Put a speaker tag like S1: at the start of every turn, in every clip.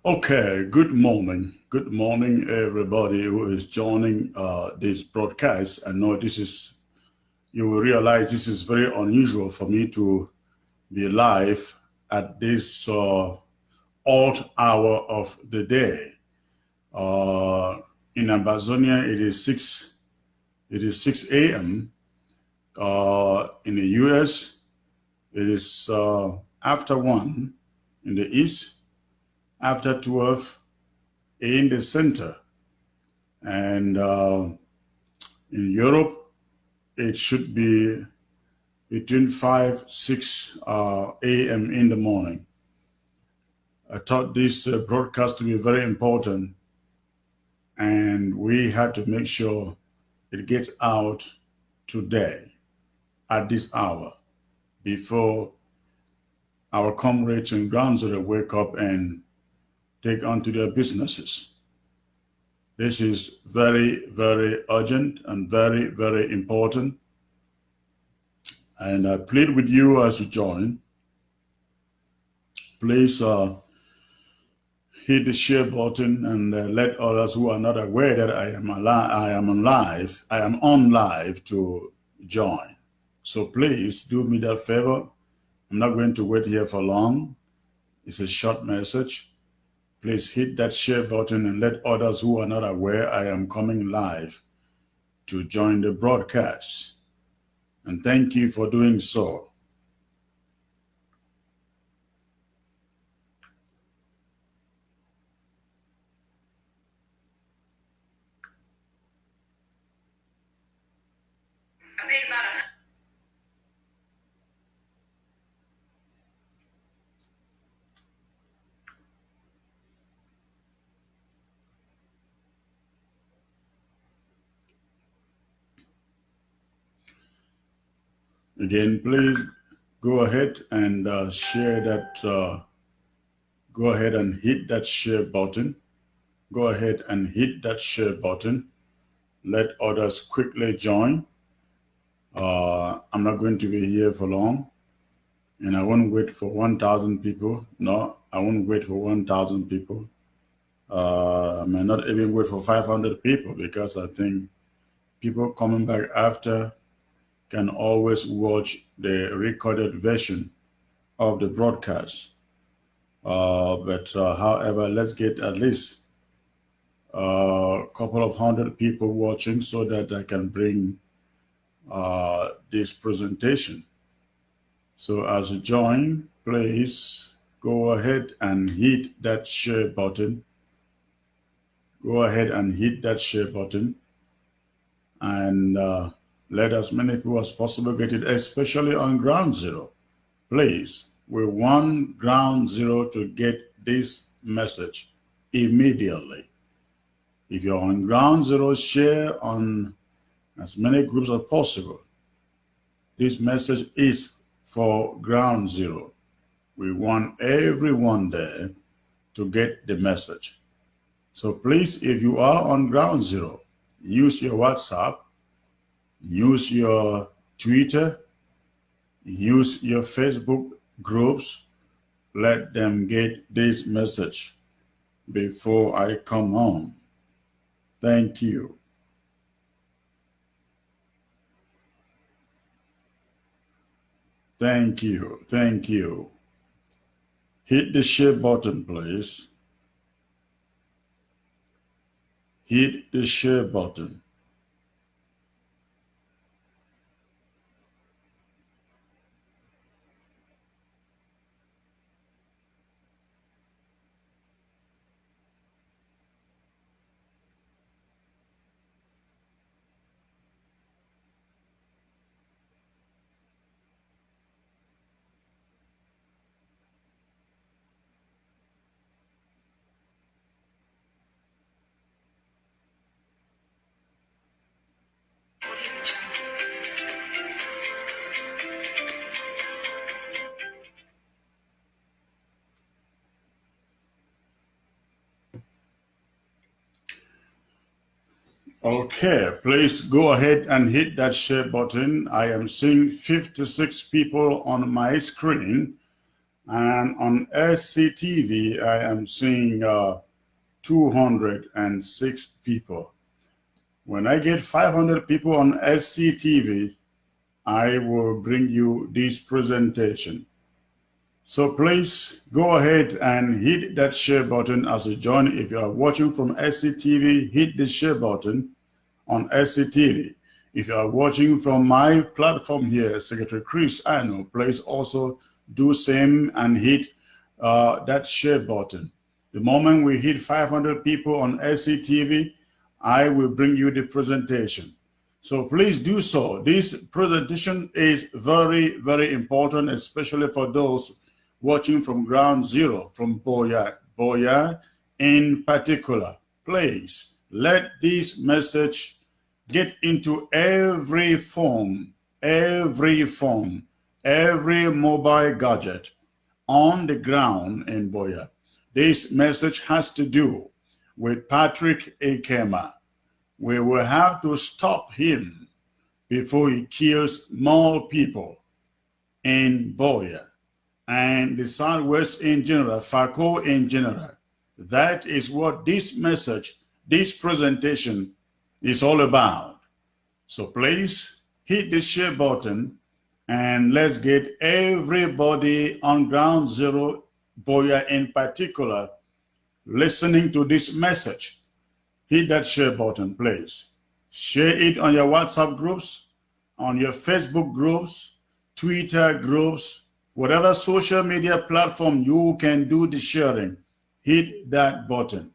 S1: Okay, good morning. Good morning, everybody who is joining this broadcast. I know you will realize this is very unusual for me to be live at this odd hour of the day. In Ambazonia, it is 6 a.m. In the US, it is after 1 in the east, after 12 in the center. And in Europe, it should be between 5-6 a.m. in the morning. I thought this broadcast to be very important, and we had to make sure it gets out today at this hour before our comrades in ground zero wake up and take on to their businesses. This is very, very urgent and very, very important. And I plead with you as you join, please hit the share button and let others who are not aware that I am on live to join. So please do me that favor. I'm not going to wait here for long. It's a short message. Please hit that share button and let others who are not aware I am coming live to join the broadcast. And thank you for doing so. Again, please go ahead and share that. Go ahead and hit that share button. Go ahead and hit that share button. Let others quickly join. I'm not going to be here for long, and I won't wait for 1,000 people. No, I won't wait for 1,000 people. I may not even wait for 500 people because I think people coming back after can always watch the recorded version of the broadcast. However, let's get at least a couple of hundred people watching so that I can bring this presentation. So as you join, please go ahead and hit that share button. Go ahead and hit that share button and let as many people as possible get it, especially on ground zero. Please, we want ground zero to get this message immediately. If you're on ground zero, share on as many groups as possible. This message is for ground zero. We want everyone there to get the message. So please, if you are on ground zero, use your WhatsApp, use your Twitter, use your Facebook groups. Let them get this message before I come on. Thank you. Thank you. Thank you. Hit the share button, please. Hit the share button. Okay, please go ahead and hit that share button. I am seeing 56 people on my screen. And on SCTV, I am seeing 206 people. When I get 500 people on SCTV, I will bring you this presentation. So please go ahead and hit that share button as you join. If you are watching from SCTV, hit the share button on SCTV. If you are watching from my platform here, Secretary Chris Ano, please also do same and hit that share button. The moment we hit 500 people on SCTV, I will bring you the presentation. So please do so. This presentation is very, very important, especially for those watching from ground zero, from Boya in particular. Please let this message get into every phone, every mobile gadget on the ground in Boya. This message has to do with Patrick Ekema. We will have to stop him before he kills more people in Boya and the Southwest in general, Fako in general. That is what this message, this presentation is all about. So please hit the share button and let's get everybody on ground zero, Boya in particular, listening to this message. Hit that share button, please. Share it on your WhatsApp groups, on your Facebook groups, Twitter groups, whatever social media platform you can do the sharing. Hit that button.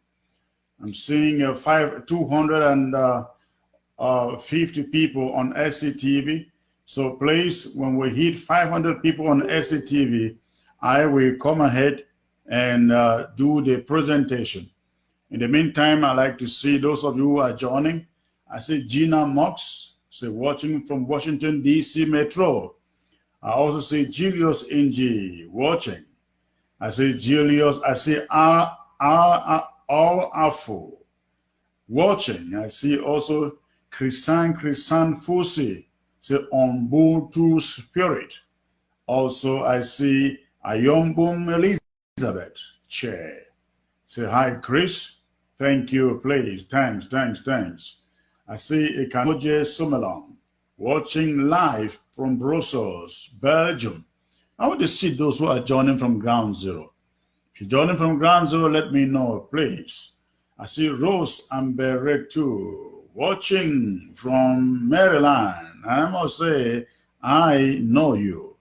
S1: I'm seeing 250 people on SCTV. So please, when we hit 500 people on SCTV, I will come ahead and do the presentation. In the meantime, I'd like to see those of you who are joining. I see Gina Mox, watching from Washington, D.C. Metro. I also see Julius Ng watching. I see Julius. I see Al Afu watching. I see also Chrisan Fusi, on board to spirit. Also, I see Ayombum Elizabeth Chair. Say hi, Chris. Thank you, please. Thanks. I see Ikanoje Sumelong watching live from Brussels, Belgium. I want to see those who are joining from ground zero. If you're joining from ground zero, let me know, please. I see Rose Amberetu watching from Maryland. I must say, I know you.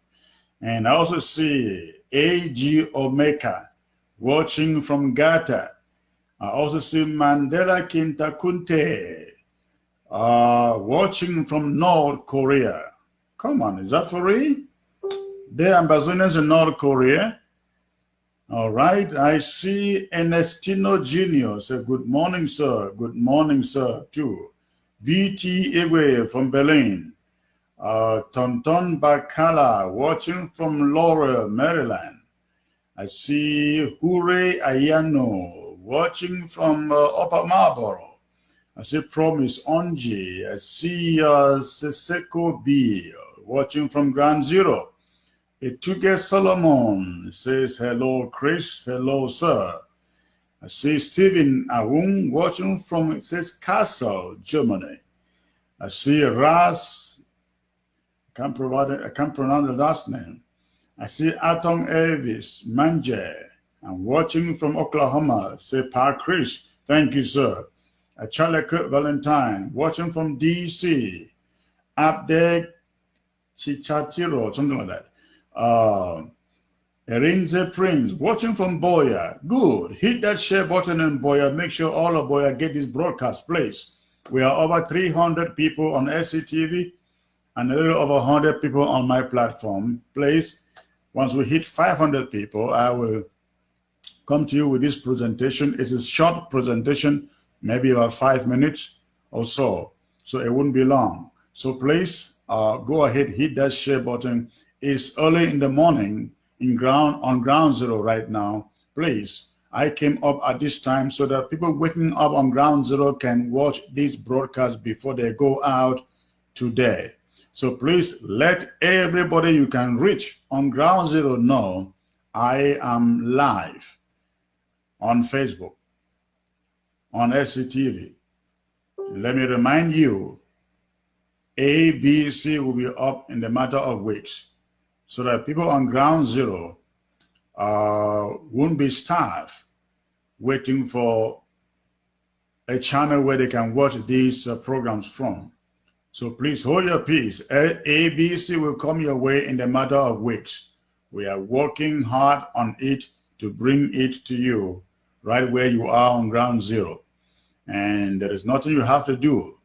S1: And I also see A.G. Omeka watching from Gata. I also see Mandela Kintakunte watching from North Korea. Come on, is that for real? They're Ambazonians in North Korea. All right, I see Ernestino Jr. Say, good morning, sir. Good morning, sir, too. B.T. Ewe from Berlin. Tonton Bakala watching from Laurel, Maryland. I see Hure Ayano watching from Upper Marlboro. I see Promise Onji. I see Seseko B watching from Ground Zero. Etuge Solomon says, hello, Chris. Hello, sir. I see Stephen Awung watching from, it says, Kassel, Germany. I see Ras, I can't pronounce the last name. I see Atong Elvis Manje. I'm watching from Oklahoma. Say, Pa Chris. Thank you, sir. Charlie Kurt Valentine, watching from D.C. Abdeg Chichatiro, something like that. Erinze Prince, watching from Boya. Good. Hit that share button in Boya. Make sure all of Boya get this broadcast, please. We are over 300 people on SCTV and a little over 100 people on my platform. Please, once we hit 500 people, I will come to you with this presentation. It's a short presentation, maybe about 5 minutes or so. So it wouldn't be long. So please go ahead, hit that share button. It's early in the morning on ground zero right now. Please, I came up at this time so that people waking up on ground zero can watch this broadcast before they go out today. So please let everybody you can reach on ground zero know I am live on Facebook, on SCTV. Let me remind you, ABC will be up in the matter of weeks, so that people on ground zero won't be starved waiting for a channel where they can watch these programs from. So please hold your peace. ABC will come your way in the matter of weeks. We are working hard on it to bring it to you right where you are on ground zero. And there is nothing you have to do.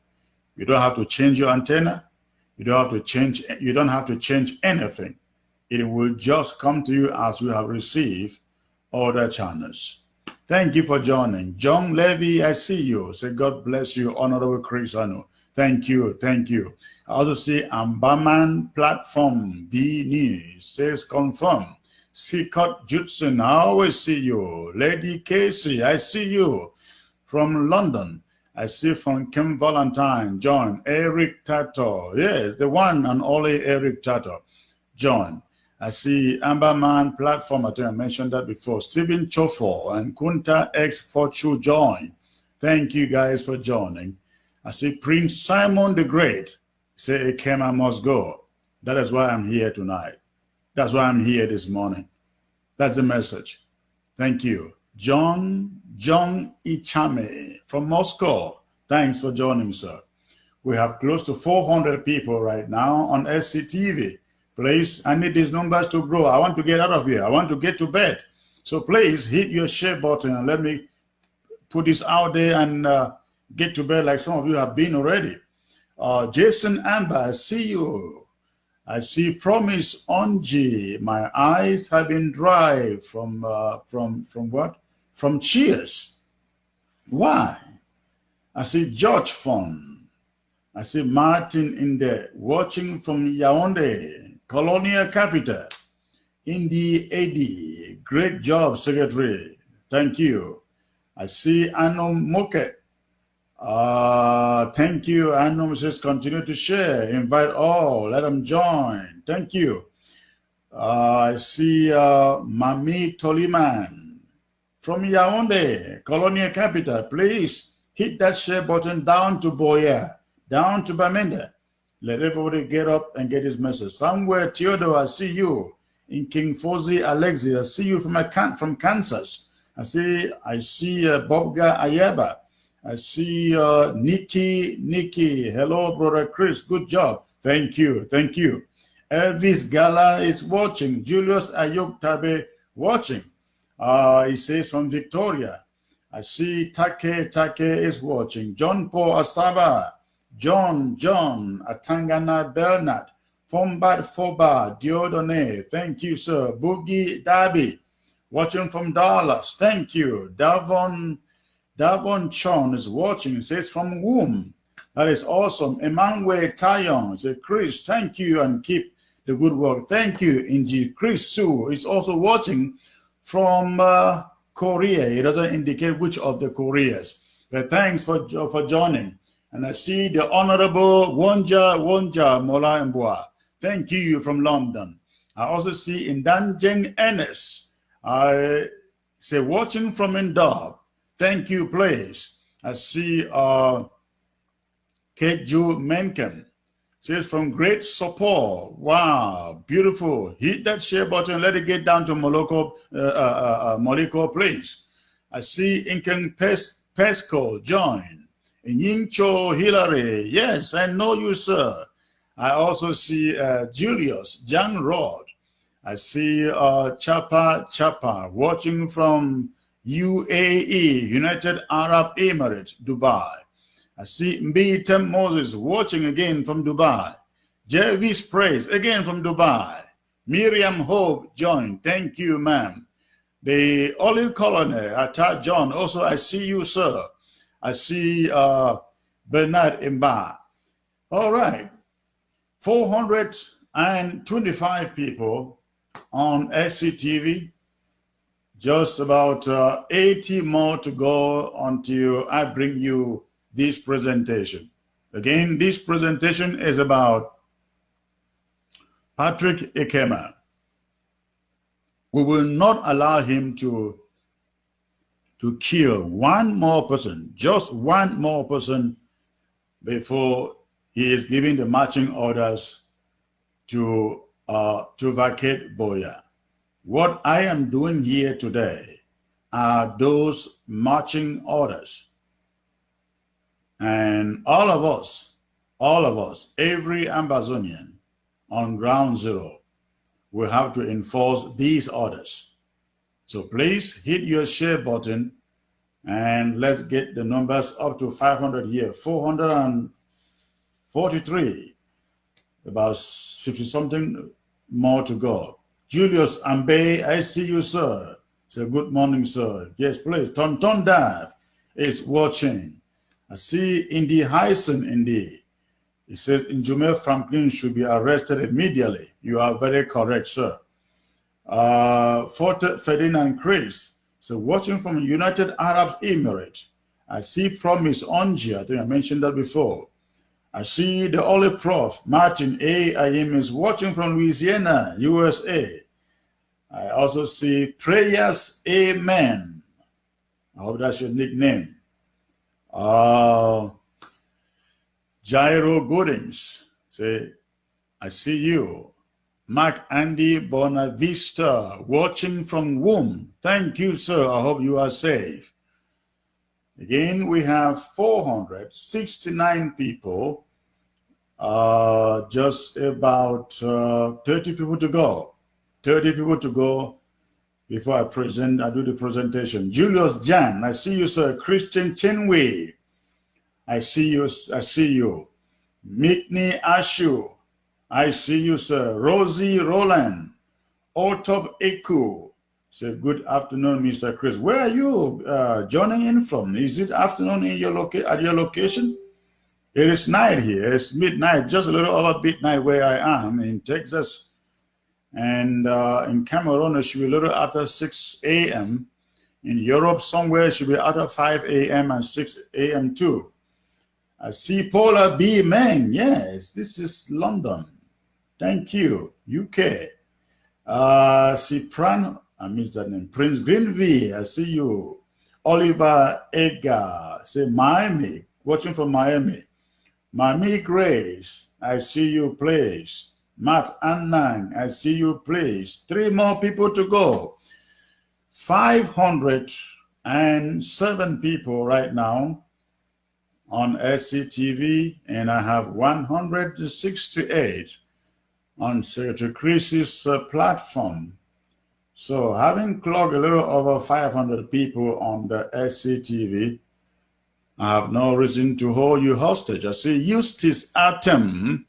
S1: You don't have to change your antenna. You don't have to change anything. It will just come to you as you have received other channels. Thank you for joining. John Levy, I see you. Say God bless you, Honorable Chris Anu. Thank you, thank you. I also see Ambaman Platform B News says confirm. Sikot Judson, I always see you. Lady Casey, I see you. From London, I see from Kim Valentine, John, Eric Tato. Yes, the one and only Eric Tato. John. I see Amberman Platform, I think I mentioned that before. Stephen Chofo and Kunta X Fortune join. Thank you guys for joining. I see Prince Simon the Great. Say Ekema must go. That is why I'm here tonight. That's why I'm here this morning. That's the message. Thank you. John Ichame from Moscow. Thanks for joining, sir. We have close to 400 people right now on SCTV. Please, I need these numbers to grow. I want to get out of here. I want to get to bed. So please hit your share button and let me put this out there and get to bed like some of you have been already. Jason Amber, I see you. I see Promise Onji. My eyes have been dry from what? From Cheers. Why? I see George Fon. I see Martin in there watching from Yaoundé, colonial capital. In the AD, great job, Secretary. Thank you. I see Anom Moket. Thank you. Anom says continue to share. Invite all. Let them join. Thank you. I see Mami Toliman from Yaoundé, colonial capital. Please hit that share button down to Boya, down to Bamenda. Let everybody get up and get his message. Somewhere, Theodore, I see you. In King Fozi Alexi, I see you from Kansas. I see Bobga Ayaba. I see Nikki. Hello, brother Chris. Good job. Thank you. Elvis Gala is watching. Julius Ayuk Tabe watching. He says from Victoria. I see Take is watching. John Paul Asaba. John, Atangana Bernard, Fombad Foba, Diodone, thank you, sir. Boogie Darby, watching from Dallas, thank you. Davon Chon is watching, says from Womb. That is awesome. Emmanuel Tayon, says Chris, thank you and keep the good work. Thank you, Inji. Chris Su is also watching from Korea. It doesn't indicate which of the Koreas, but thanks for joining. And I see the Honorable Wonja Mola Mbwa. Thank you from London. I also see Indanjeng Ennis. I say watching from Indab. Thank you, please. I see Keju Menken. Says from great support. Wow, beautiful. Hit that share button. Let it get down to Moliko, please. I see Inken Pesco join. Yingcho Hillary, yes, I know you, sir. I also see Julius Jan Rod. I see Chapa watching from UAE, United Arab Emirates, Dubai. I see Mbitem Moses watching again from Dubai. Jervis Praise again from Dubai. Miriam Hope joined. Thank you, ma'am. The Olive Colony, Atta John, also I see you, sir. I see Bernard Imba. All right. 425 people on SCTV. Just about 80 more to go until I bring you this presentation. Again, this presentation is about Patrick Ekema. We will not allow him to kill one more person, just one more person, before he is giving the marching orders to vacate Buea. What I am doing here today are those marching orders. And all of us, every Ambazonian on ground zero will have to enforce these orders. So please hit your share button and let's get the numbers up to 500 here. 443, about 50 something more to go. Julius Ambe, I see you, sir. Say good morning, sir. Yes, please. Tonton Dav is watching. I see Indy Hyson, Indy. He says Njome Franklin should be arrested immediately. You are very correct, sir. Forte Ferdinand Chris, so watching from United Arab Emirates. I see Promise Onji, I think I mentioned that before. I see the Holy Prof, Martin A. Ayim is watching from Louisiana, USA. I also see Prayers Amen. I hope that's your nickname. Jairo Goodings, say, I see you. Mark Andy Bonavista, watching from Womb. Thank you, sir. I hope you are safe. Again, we have 469 people, just about 30 people to go. 30 people to go before I do the presentation. Julius Jan, I see you, sir. Christian Chenway, I see you. Mitni Ashu, I see you, sir. Rosie Roland, Otop Eku, say good afternoon, Mr. Chris. Where are you joining in from? Is it afternoon in your at your location? It is night here. It's midnight, just a little over midnight where I am in Texas. And in Cameroon, it should be a little after 6 a.m. In Europe, somewhere it should be after 5 a.m. and 6 a.m. too. I see Paula B. Meng. Yes, this is London. Thank you. UK. See Pran, I missed that name. Prince Greenville, I see you. Oliver Edgar, say Miami, watching from Miami. Miami Grace, I see you, please. Matt Annan, I see you, please. 3 more people to go. 507 people right now on SCTV, and I have 168 on Secretary Chris's platform. So having clocked a little over 500 people on the SCTV, I have no reason to hold you hostage. I see Eustace Atem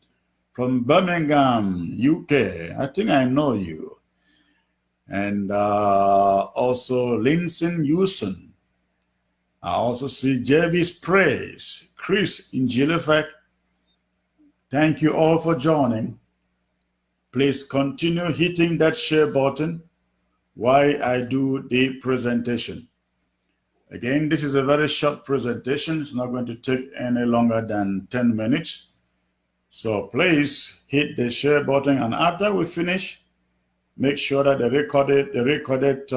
S1: from Birmingham, UK. I think I know you. And also Linson Hewson. I also see Jervis Praise, Chris in Gilefek. Thank you all for joining. Please continue hitting that share button while I do the presentation. Again, this is a very short presentation. It's not going to take any longer than 10 minutes. So please hit the share button, and after we finish, make sure that the recorded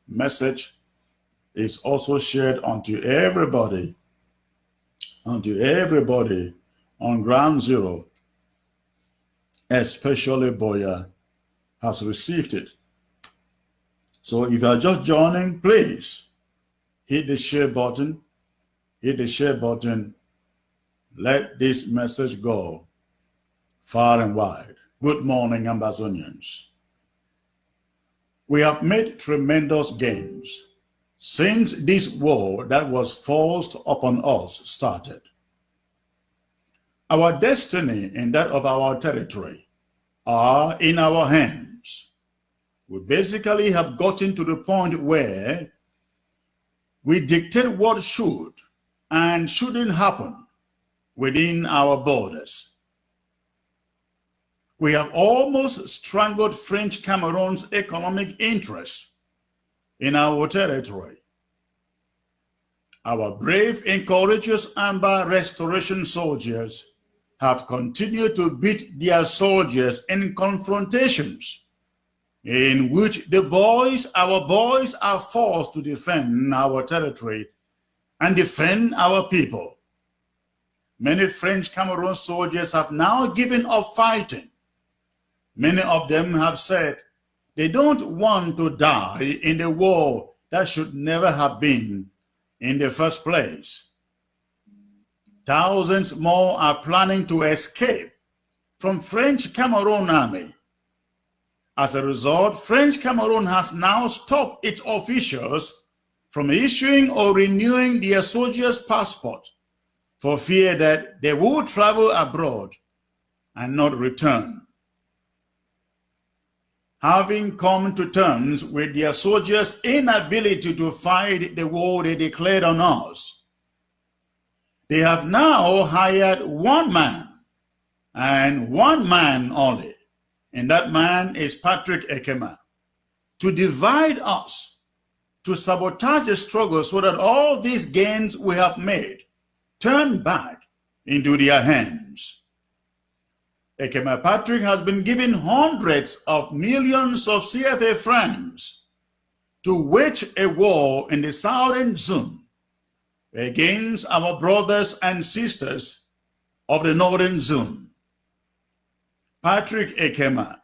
S1: message is also shared onto everybody on ground zero, especially Buea has received it. So if you are just joining, please hit the share button. Let this message go far and wide. Good morning, Ambazonians. We have made tremendous gains since this war that was forced upon us started. Our destiny and that of our territory are in our hands. We basically have gotten to the point where we dictate what should and shouldn't happen within our borders. We have almost strangled French Cameroon's economic interests in our territory. Our brave and courageous Amba restoration soldiers have continued to beat their soldiers in confrontations in which our boys are forced to defend our territory and defend our people. Many French Cameroon soldiers have now given up fighting. Many of them have said they don't want to die in the war that should never have been in the first place. Thousands more are planning to escape from French Cameroon Army. As a result, French Cameroon has now stopped its officials from issuing or renewing their soldiers' passport for fear that they will travel abroad and not return. Having come to terms with their soldiers' inability to fight the war they declared on us, they have now hired one man, and one man only, and that man is Patrick Ekema, to divide us, to sabotage the struggle so that all these gains we have made turn back into their hands. Ekema Patrick has been given hundreds of millions of CFA francs to wage a war in the southern zone against our brothers and sisters of the northern zone. Patrick Ekema,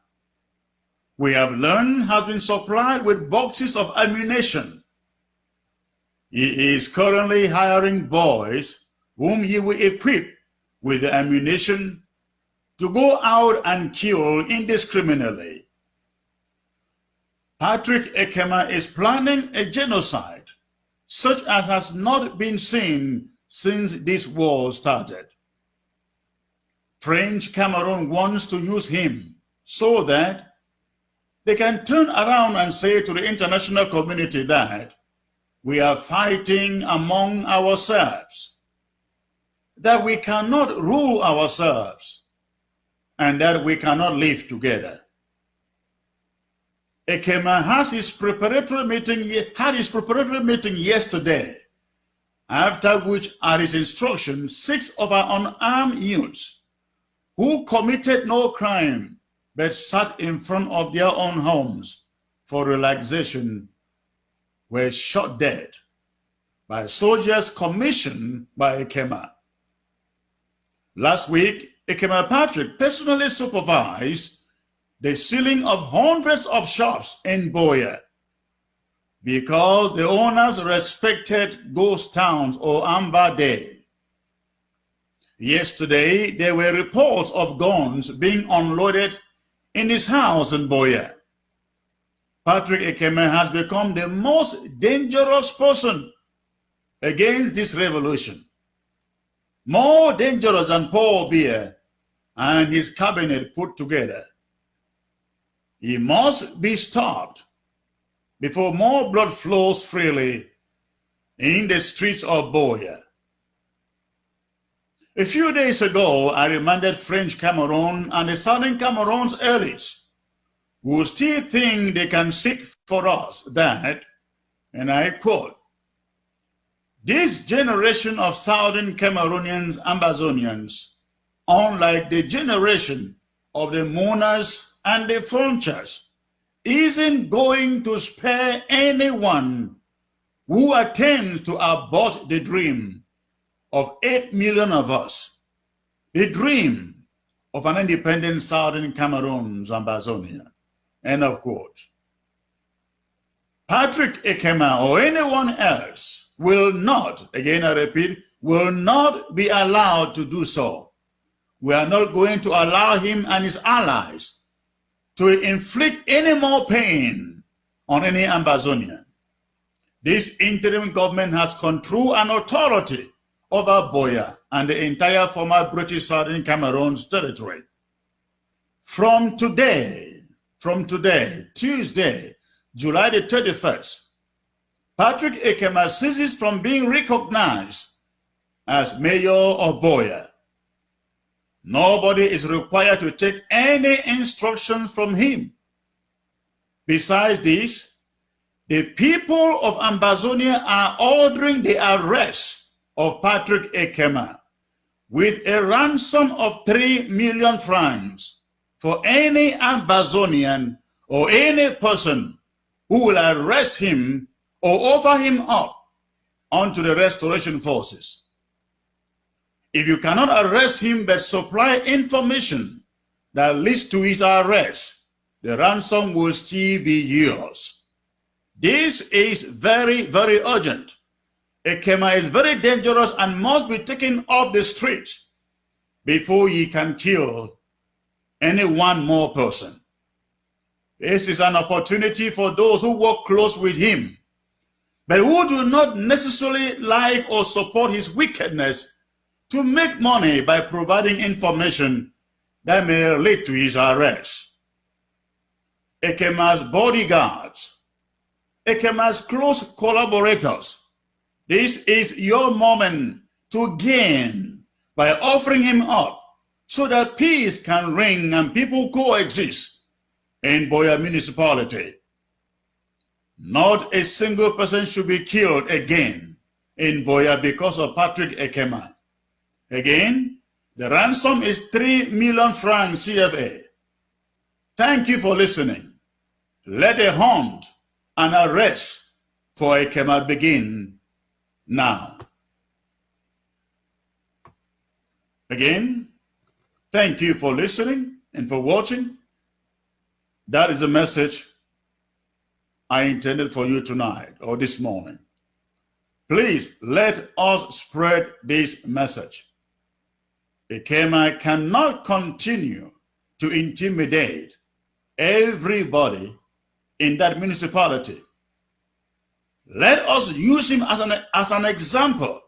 S1: we have learned, has been supplied with boxes of ammunition. He is currently hiring boys whom he will equip with the ammunition to go out and kill indiscriminately. Patrick Ekema is planning a genocide such as has not been seen since this war started. French Cameroon wants to use him so that they can turn around and say to the international community that we are fighting among ourselves, that we cannot rule ourselves, and that we cannot live together. Ekema had his preparatory meeting yesterday, after which, at his instruction, 6 of our unarmed youths who committed no crime but sat in front of their own homes for relaxation were shot dead by soldiers commissioned by Ekema. Last week, Ekema Patrick personally supervised the sealing of hundreds of shops in Boya because the owners respected ghost towns or Amber Day. Yesterday, there were reports of guns being unloaded in his house in Boya. Patrick Ekema has become the most dangerous person against this revolution, more dangerous than Paul Biya and his cabinet put together. He must be stopped before more blood flows freely in the streets of Boya. A few days ago, I reminded French Cameroon and the Southern Cameroon's elites who still think they can speak for us that, and I quote, "This generation of Southern Cameroonians, Ambazonians, unlike the generation of the Mourners and the Frontiers, isn't going to spare anyone who attempts to abort the dream of 8 million of us, the dream of an independent Southern Cameroon's Ambazonia." End of quote. Patrick Ekema or anyone else will not, again I repeat, will not be allowed to do so. We are not going to allow him and his allies to inflict any more pain on any Ambazonian. This interim government has control and authority over Boya and the entire former British Southern Cameroon's territory. From today, Tuesday, July the 31st, Patrick Ekema ceases from being recognized as mayor of Boya. Nobody is required to take any instructions from him. Besides this, the people of Ambazonia are ordering the arrest of Patrick Ekema with a ransom of 3 million francs for any Ambazonian or any person who will arrest him or offer him up unto the restoration forces. If you cannot arrest him but supply information that leads to his arrest, the ransom will still be yours. This is very, very urgent. Ekema is very dangerous and must be taken off the street before he can kill any one more person. This is an opportunity for those who work close with him, but who do not necessarily like or support his wickedness, to make money by providing information that may lead to his arrest. Ekema's bodyguards, Ekema's close collaborators, this is your moment to gain by offering him up so that peace can reign and people coexist in Buea municipality. Not a single person should be killed again in Buea because of Patrick Ekema. Again, the ransom is 3 million francs CFA. Thank you for listening. Let a hunt and arrest for Ekema begin now. Again, thank you for listening and for watching. That is a message I intended for you tonight or this morning. Please let us spread this message. Ekema cannot continue to intimidate everybody in that municipality. Let us use him as an example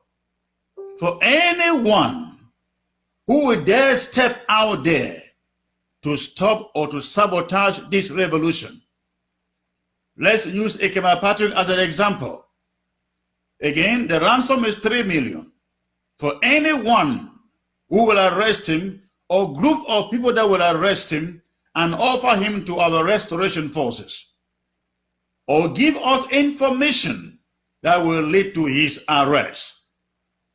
S1: for anyone who will dare step out there to stop or to sabotage this revolution. Let's use Ekema Patrick as an example. Again, the ransom is 3 million for anyone who will arrest him or group of people that will arrest him and offer him to our restoration forces, or give us information that will lead to his arrest.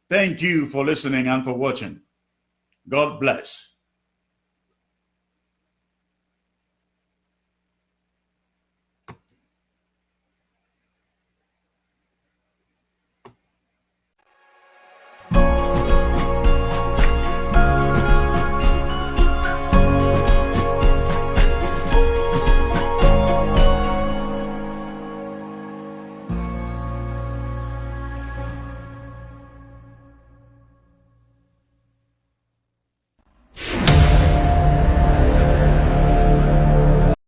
S1: Thank you for listening and for watching. God bless.